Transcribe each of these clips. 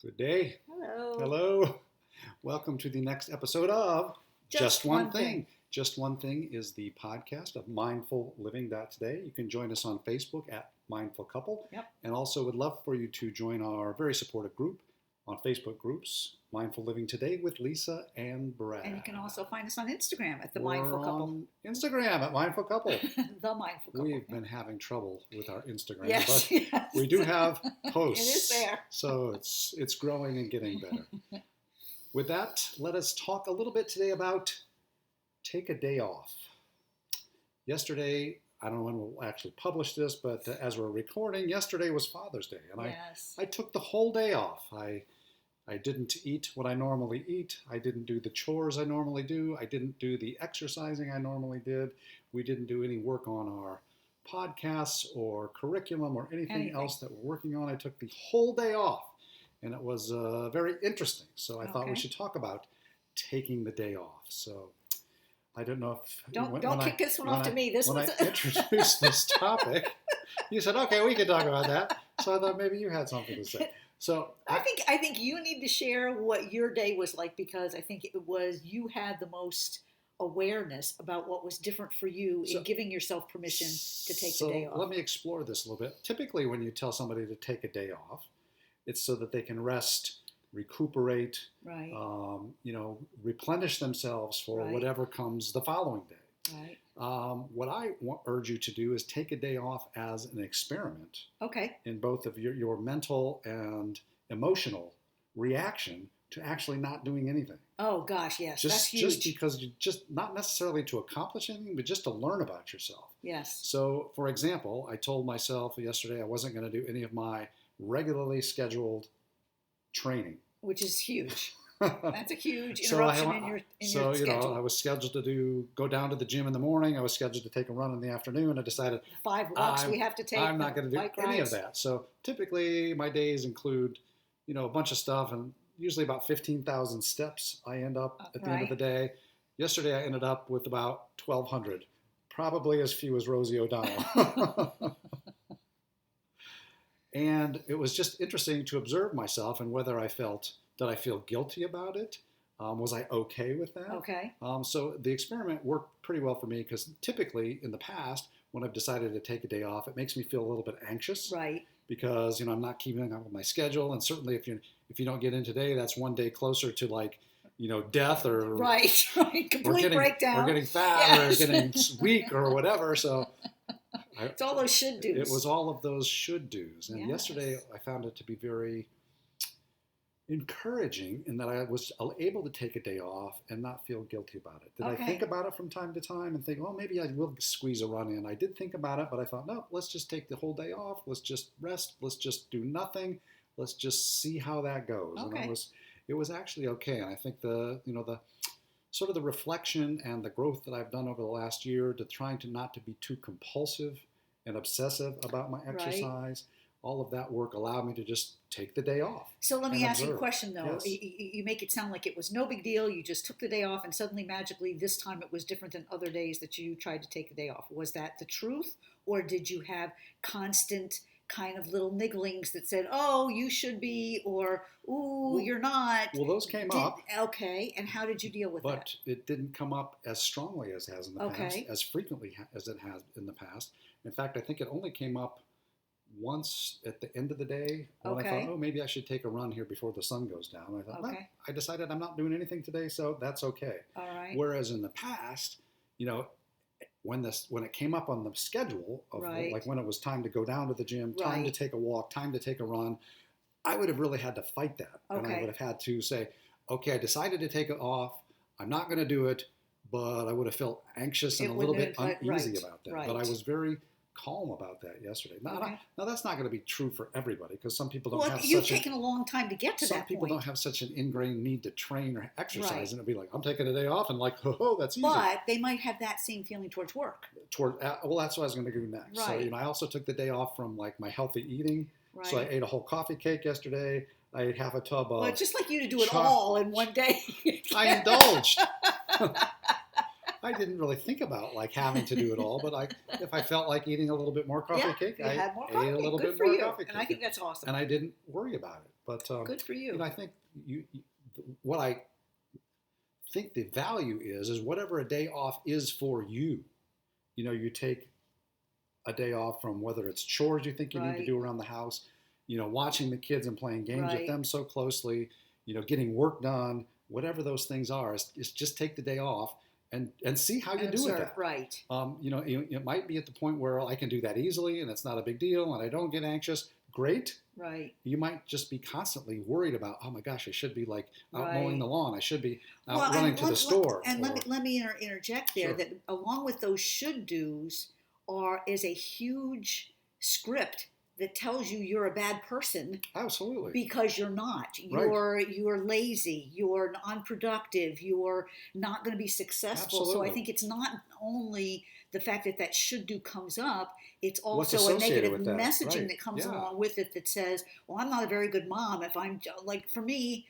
Good day. Hello. Hello. Welcome to the next episode of Just One Thing. Just One Thing is the podcast of Mindful Living Today. You can join us on Facebook at Mindful Couple. Yep. And also would love for you to join our very supportive group on Facebook groups, Mindful Living Today with Lisa and Brad. And you can also find us on Instagram at The We're Mindful Couple. on Instagram at Mindful Couple. The Mindful Couple. We've been having trouble with our Instagram, Yes, but yes. we do have posts. It is there. So it's growing and getting better. With that, let us talk a little bit today about take a day off. Yesterday, I don't know when we'll actually publish this, but as we're recording, yesterday was Father's Day, and Yes. I took the whole day off. I didn't eat what I normally eat. I didn't do the chores I normally do. I didn't do the exercising I normally did. We didn't do any work on our podcasts or curriculum or anything else that we're working on. I took the whole day off, and it was very interesting. So I thought we Okay. should talk about taking the day off. So I don't know if Don't kick this one off to me. This when one's I introduced this topic, you said, "Okay, we can talk about that." So I thought maybe you had something to say. So I think you need to share what your day was like, because I think it was you had the most awareness about what was different for you in giving yourself permission to take a day off. Let me explore this a little bit. Typically, when you tell somebody to take a day off, it's so that they can rest, recuperate, Right. replenish themselves for Right. whatever comes the following day. Right. What I urge you to do is take a day off as an experiment Okay. in both of your mental and emotional reaction to actually not doing anything. Oh gosh, yes. That's huge. Just because you just not necessarily to accomplish anything, but just to learn about yourself. Yes. So, for example, I told myself yesterday I wasn't going to do any of my regularly scheduled training. Which is huge. That's a huge So interruption in your schedule. I was scheduled to go down to the gym in the morning. I was scheduled to take a run in the afternoon. I decided 5 walks we have to take. I'm not going to do bike any of rides. that. So typically my days include, a bunch of stuff, and usually about 15,000 steps I end up at the end of the day. Yesterday I ended up with about 1,200, probably as few as Rosie O'Donnell. And it was just interesting to observe myself and whether did I feel guilty about it? Was I okay with that? Okay. So the experiment worked pretty well for me, because typically in the past, when I've decided to take a day off, it makes me feel a little bit anxious. Right. Because I'm not keeping up with my schedule, and certainly if you don't get in today, that's one day closer to death or Right. Complete breakdown. or getting fat Yes. or getting weak or whatever. So it's all those should do's. it was all of those should do's. And Yes. yesterday I found it to be very encouraging in that I was able to take a day off and not feel guilty about it. Did I think about it from time to time and think, oh, maybe I will squeeze a run in? I did think about it, but I thought, no, let's just take the whole day off. Let's just rest. Let's just do nothing. Let's just see how that goes. Okay. And it was actually okay. And I think the sort of the reflection and the growth that I've done over the last year to trying to not to be too compulsive and obsessive about my exercise, all of that work allowed me to just take the day off. So let me ask you a observe. question, though. Yes. You make it sound like it was no big deal. You just took the day off, and suddenly, magically, this time it was different than other days that you tried to take a day off. Was that the truth? Or did you have constant kind of little nigglings that said, oh, you should be, or, ooh, you're not? Well, those came up. Okay, and how did you deal with that? But it didn't come up as strongly as it has in the past, Okay. as frequently as it has in the past. In fact, I think it only came up once at the end of the day when I Okay. thought, oh, maybe I should take a run here before the sun goes down. And I thought, Okay. I decided I'm not doing anything today, so that's okay. All right. Whereas in the past, when it came up on the schedule of Right. like when it was time to go down to the gym, time to Right. take a walk, time to take a run, I would have really had to fight that. And I Okay. would have had to say, okay, I decided to take it off. I'm not going to do it, but I would have felt anxious and It a little wouldn't bit have- uneasy right, about that. right. But I was very calm about that yesterday. Now, Okay. now that's not going to be true for everybody, because some people don't Well, have you've such taken a long time to get to some that people point. don't have such an ingrained need to train or exercise, Right. and it'll be like, I'm taking a day off, and like, oh, that's easy. But they might have that same feeling towards work. Well, that's what I was going to do next. Right. So, I also took the day off from like my healthy eating. Right. So I ate a whole coffee cake yesterday. I ate half a tub of. Well, it's just like you to do it choc- all in one day. I indulged. I didn't really think about like having to do it all, but if I felt like eating a little bit more coffee Yeah, cake, you I had more ate coffee. a little Good bit for more you. coffee And I cake, think that's awesome. and I didn't worry about it. But Good for you. I think what I think the value is whatever a day off is for you. You take a day off from whether it's chores you think you need to Right. do around the house, watching the kids and playing games with Right. them so closely, getting work done, whatever those things are, is just take the day off and see how you And do with observe, that. right. It might be at the point where I can do that easily and it's not a big deal and I don't get anxious. Great. Right. You might just be constantly worried about, oh my gosh, I should be like out mowing Right. the lawn. I should be out Well, running and to the store. let me interject there Sure. that along with those should do's is a huge script that tells you you're a bad person Absolutely. because you're not. Right. You're lazy. You're unproductive. You're not going to be successful. So Absolutely. I think it's not only the fact that should do comes up. It's What's also a associated negative with that? messaging Right. that comes Yeah. along with it that says, "Well, I'm not a very good mom if I'm like for me."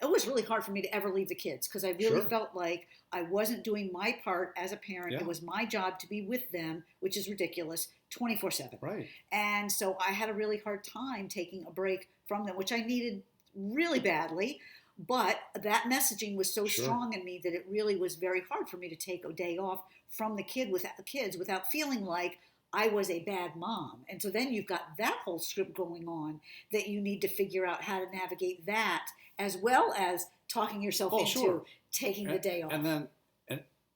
It was really hard for me to ever leave the kids because I really Sure. felt like I wasn't doing my part as a parent. Yeah. It was my job to be with them, which is ridiculous, 24/7. Right. And so I had a really hard time taking a break from them, which I needed really badly. But that messaging was so Sure. strong in me that it really was very hard for me to take a day off from the kids without feeling like I was a bad mom. And so then you've got that whole script going on that you need to figure out how to navigate that as well as talking yourself Oh, into sure. taking the day off. And then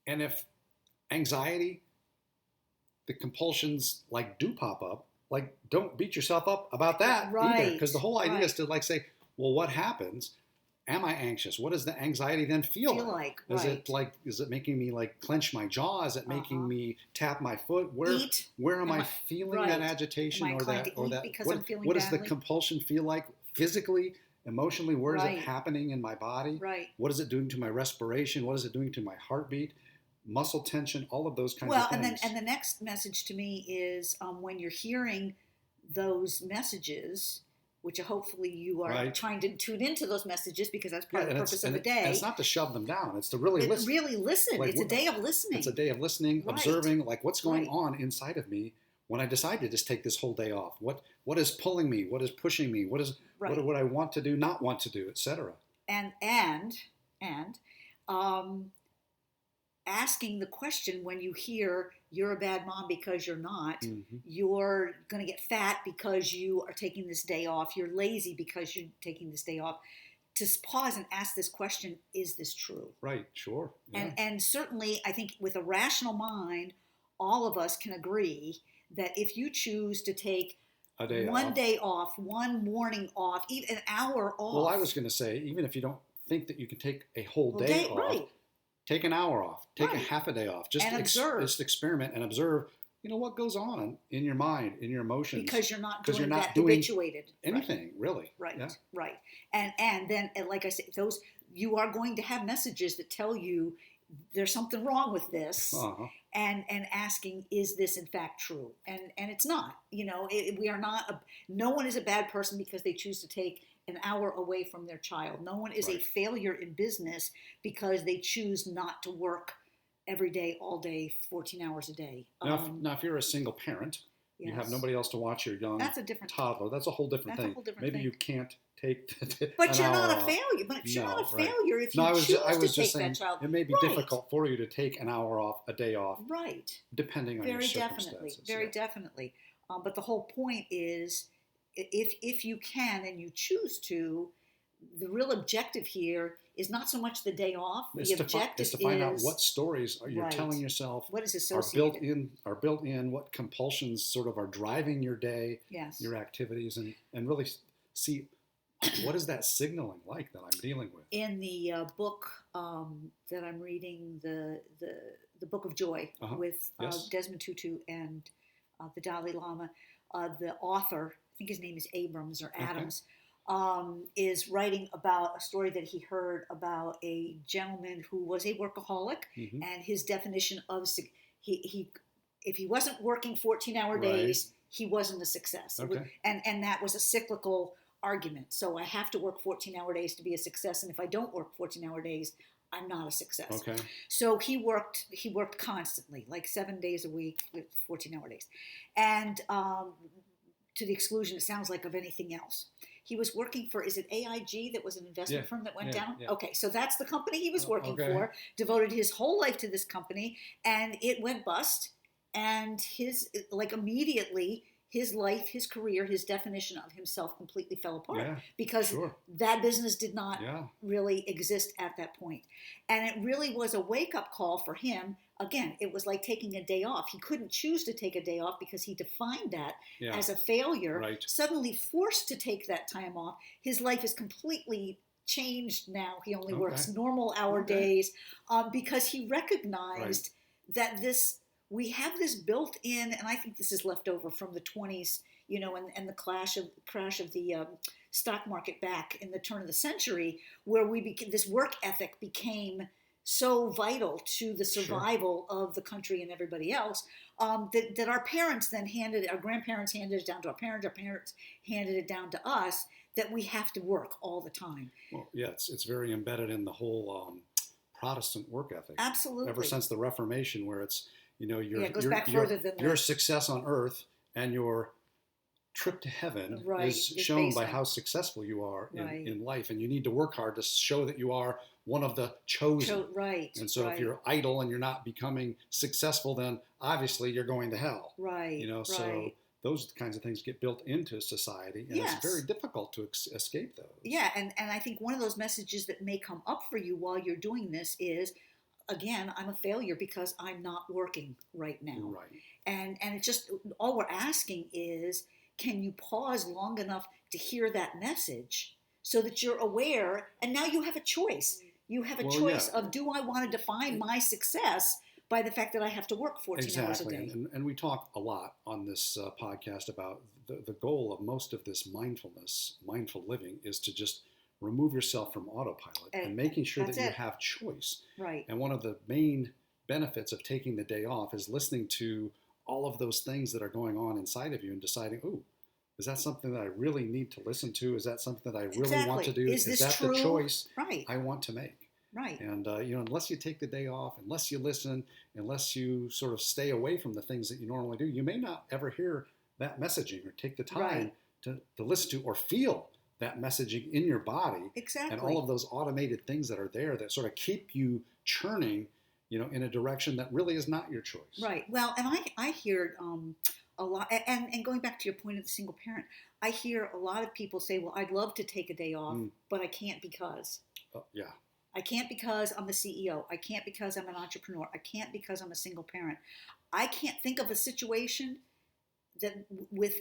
and if anxiety, the compulsions like do pop up, like don't beat yourself up about that either. Right, Because the whole idea is right. to like say, well, what happens? Am I anxious? What does the anxiety then feel Feel like? like, Is it making me like clench my jaw? Is it making Uh-huh. me tap my foot? Eat. Where am Am I I- feeling right. that agitation Am I or inclined that to or eat that because what, I'm feeling what does the badly? compulsion feel like physically, emotionally? Where is it Right. happening in my body? Right. What is it doing to my respiration? What is it doing to my heartbeat? Muscle tension, all of those kinds Well, of and things. the next message to me is when you're hearing those messages, which hopefully you are Right. trying to tune into those messages because that's part of the and purpose of the and day. it's not to shove them down. It's to really listen. Really listen. Like, It's a day of listening. It's a day of listening, Right. observing, like what's going Right. on inside of me when I decide to just take this whole day off. What is pulling me? What is pushing me? What Right. what I want to do, not want to do, etc. And asking the question when you hear you're a bad mom because you're not, Mm-hmm. you're going to get fat because you are taking this day off, you're lazy because you're taking this day off, to pause and ask this question, is this true? Right. Sure. Yeah. And certainly I think with a rational mind, all of us can agree that if you choose to take A day one off. day off, one morning off, even an hour off. Well, I was going to say, even if you don't think that you can take a whole well, day off, right. take an hour off, take a Right. half a day off, just And observe. just experiment and observe. What goes on in your mind, in your emotions, Because you're not 'Cause doing you're not that doing habituated. anything really. Right, Yeah. right. And then, and like I said, those you are going to have messages that tell you there's something wrong with this, Uh-huh. and asking, is this in fact true? And it's not. We are not. No one is a bad person because they choose to take an hour away from their child. No one is a Right. failure in business because they choose not to work every day, all day, 14 hours a day. Now, if you're a single parent, you have Yes. nobody else to watch your young That's a different toddler. That's a whole different That's a thing. whole different Maybe thing. you can't take. But an you're hour not a off. failure. But you're No, not a right. failure if No, you I was choose just, I was to just take saying that child. it may be Right. difficult for you to take an hour off, a day off, Right. depending on your Very circumstances. definitely. Very yeah. definitely. But the whole point is, if you can and you choose to, the real objective here is not so much the day off. It's The to, objective is to find out is what stories are you Right. telling yourself what is are associated. built in, what compulsions sort of are driving your day, Yes. your activities, and really see what is that signaling like that I'm dealing with. In the book that I'm reading, the Book of Joy Uh-huh. with Yes. Desmond Tutu and the Dalai Lama, the author, I think his name is Abrams or Okay. Adams, is writing about a story that he heard about a gentleman who was a workaholic, Mhm. and his definition of he if he wasn't working 14-hour Right. days, he wasn't a success. Okay. And that was a cyclical argument. So I have to work 14-hour days to be a success, and if I don't work 14-hour days, I'm not a success. Okay. So he worked constantly, like 7 days a week with 14-hour days, and to the exclusion, it sounds like, of anything else. He was working for, is it AIG, that was an investment firm that went down? Yeah. Okay, so that's the company he was working Okay. for, devoted his whole life to this company, and it went bust. And immediately, his life, his career, his definition of himself completely fell apart Yeah, because sure. that business did not Yeah. really exist at that point. And it really was a wake-up call for him. Again, it was like taking a day off. He couldn't choose to take a day off because he defined that Yeah. as a failure. Right. Suddenly forced to take that time off, his life is completely changed now. He only works normal hour days because he recognized that we have this built in, and I think this is left over from the 20s, and the crash of the stock market back in the turn of the century, where this work ethic became so vital to the survival of the country and everybody else, that our parents then our grandparents handed it down to our parents handed it down to us, that we have to work all the time. Well, yeah, it's very embedded in the whole Protestant work ethic. Absolutely. Ever since the Reformation, where it's, it goes back further than your success on earth and your trip to heaven is shown by how successful you are in life, and you need to work hard to show that you are one of the chosen. And so if you're idle and you're not becoming successful, then obviously you're going to hell. So those kinds of things get built into society, and it's very difficult to escape those. Yeah, and I think one of those messages that may come up for you while you're doing this is, again, I'm a failure because I'm not working right now. Right. And it's just, all we're asking is, can you pause long enough to hear that message so that you're aware, and now you have a choice. You have a choice of, do I want to define my success by the fact that I have to work 14 hours a day? And we talk a lot on this podcast about the goal of most of this mindful living is to just remove yourself from autopilot and making sure that you have choice. Right. And one of the main benefits of taking the day off is listening to all of those things that are going on inside of you and deciding, ooh, is that something that I really need to listen to? Is that something that I really want to do? Is that the choice right. I want to make? Right. And, unless you take the day off, unless you listen, unless you sort of stay away from the things that you normally do, you may not ever hear that messaging or take the time to listen to or feel that messaging in your body. Exactly. And all of those automated things that are there that sort of keep you churning, in a direction that really is not your choice. Right. Well, and I hear a lot, and going back to your point of the single parent, I hear a lot of people say, well, I'd love to take a day off, but I can't because. I can't because I'm the CEO. I can't because I'm an entrepreneur. I can't because I'm a single parent. I can't think of a situation that with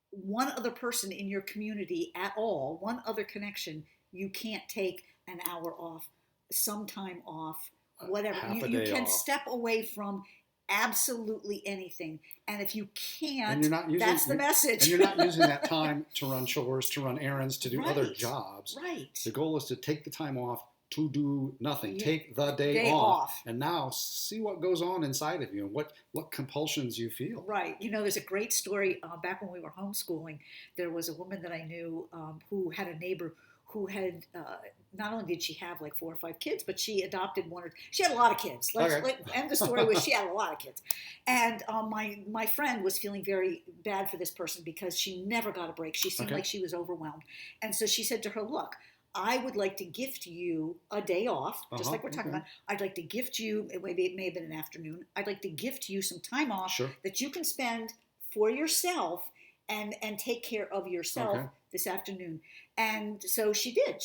one other person in your community at all, one other connection, you can't take an hour off, some time off, whatever. You can step away from absolutely anything. And if you can't, that's the message. And you're not using that time to run chores, to run errands, to do other jobs. Right. The goal is to take the time off to do nothing. Take the day off. And now see what goes on inside of you and what compulsions you feel. Right. There's a great story. Back when we were homeschooling, there was a woman that I knew who had a neighbor who had, not only did she have like 4 or 5 kids, but she adopted she had a lot of kids. End the story was she had a lot of kids. And my friend was feeling very bad for this person because she never got a break. She seemed like she was overwhelmed. And so she said to her, look, I would like to gift you a day off, just like we're talking about. I'd like to gift you, it may have been an afternoon, I'd like to gift you some time off that you can spend for yourself and take care of yourself this afternoon. And so she did.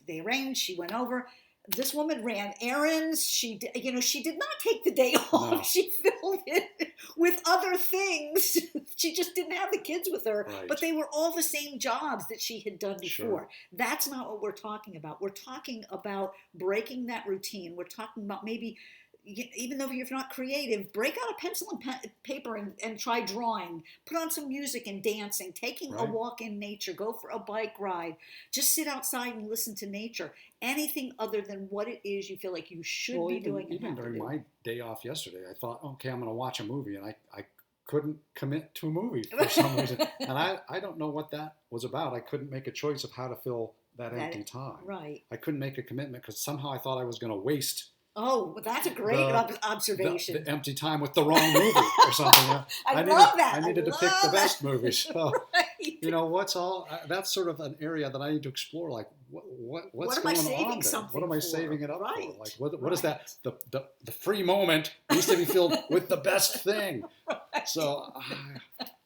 They arranged, she went over. This woman ran errands. She did not take the day off. No. She filled it with other things. She just didn't have the kids with her, but they were all the same jobs that she had done before. Sure. That's not what we're talking about. We're talking about breaking that routine. We're talking about maybe, even though you're not creative, break out a pencil and paper and try drawing. Put on some music and dancing, taking a walk in nature, go for a bike ride. Just sit outside and listen to nature. Anything other than what it is you feel like you should be doing. Even during my day off yesterday, I thought, okay, I'm going to watch a movie, and I couldn't commit to a movie for some reason. And I don't know what that was about. I couldn't make a choice of how to fill that empty time. Right. I couldn't make a commitment because somehow I thought I was going to waste Oh, well, that's a great observation. the empty time with the wrong movie or something. I love that. I needed to pick the best movie. So, right. that's sort of an area that I need to explore. Like, what's What am going I on saving there? something What am I for? saving it up Right. for? Like, what is that? The free moment needs to be filled with the best thing. Right. So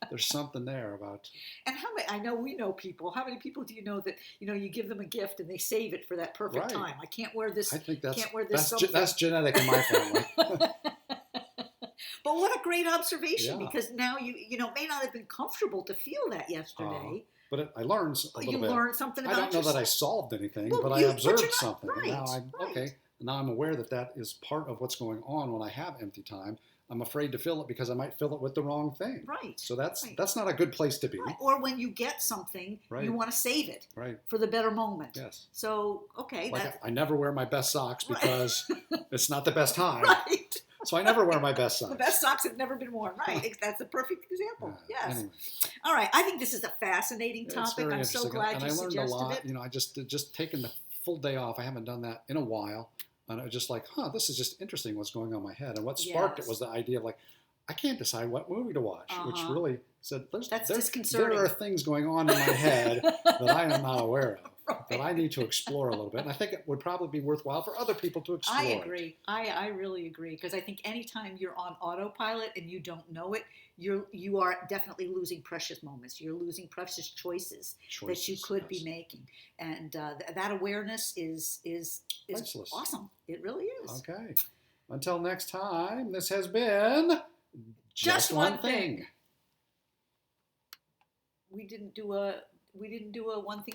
there's something there about. And how many? I know we know people. How many people do you know that you give them a gift and they save it for that perfect Right. time? I can't wear this. I think can't wear this that's genetic in my family. But what a great observation! Yeah. Because now you may not have been comfortable to feel that yesterday. But I learned a little You bit. learned something about I don't know yourself. that I solved anything, Well, but I you're observed not- something. right, And now I'm right. okay. Now I'm aware that is part of what's going on when I have empty time. I'm afraid to fill it because I might fill it with the wrong thing. Right. So that's Right. not a good place to be. Right. Or when you get something, Right. you want to save it Right. for the better moment. Yes. So okay, Like that's I never wear my best socks Right. because it's not the best time. right. So I never wear my best socks. The best socks have never been worn. Right. That's a perfect example. Yes. Anyway, All right. I think this is a fascinating it's topic. very I'm so interesting. glad and you I learned suggested a lot. it. I just taking the full day off. I haven't done that in a while. And I was just like, this is just interesting what's going on in my head. And what sparked Yes. it was the idea of like, I can't decide what movie to watch, which Uh-huh. really said, That's there disconcerting. are things going on in my head that I am not aware of, Right. that I need to explore a little bit. And I think it would probably be worthwhile for other people to explore. I agree. I really agree because I think anytime you're on autopilot and you don't know it, you are definitely losing precious moments. You're losing precious choices that you could be yes. making, and that awareness is Priceless. awesome. It really is. Okay. Until next time, this has been Just One Thing. We didn't do a one thing.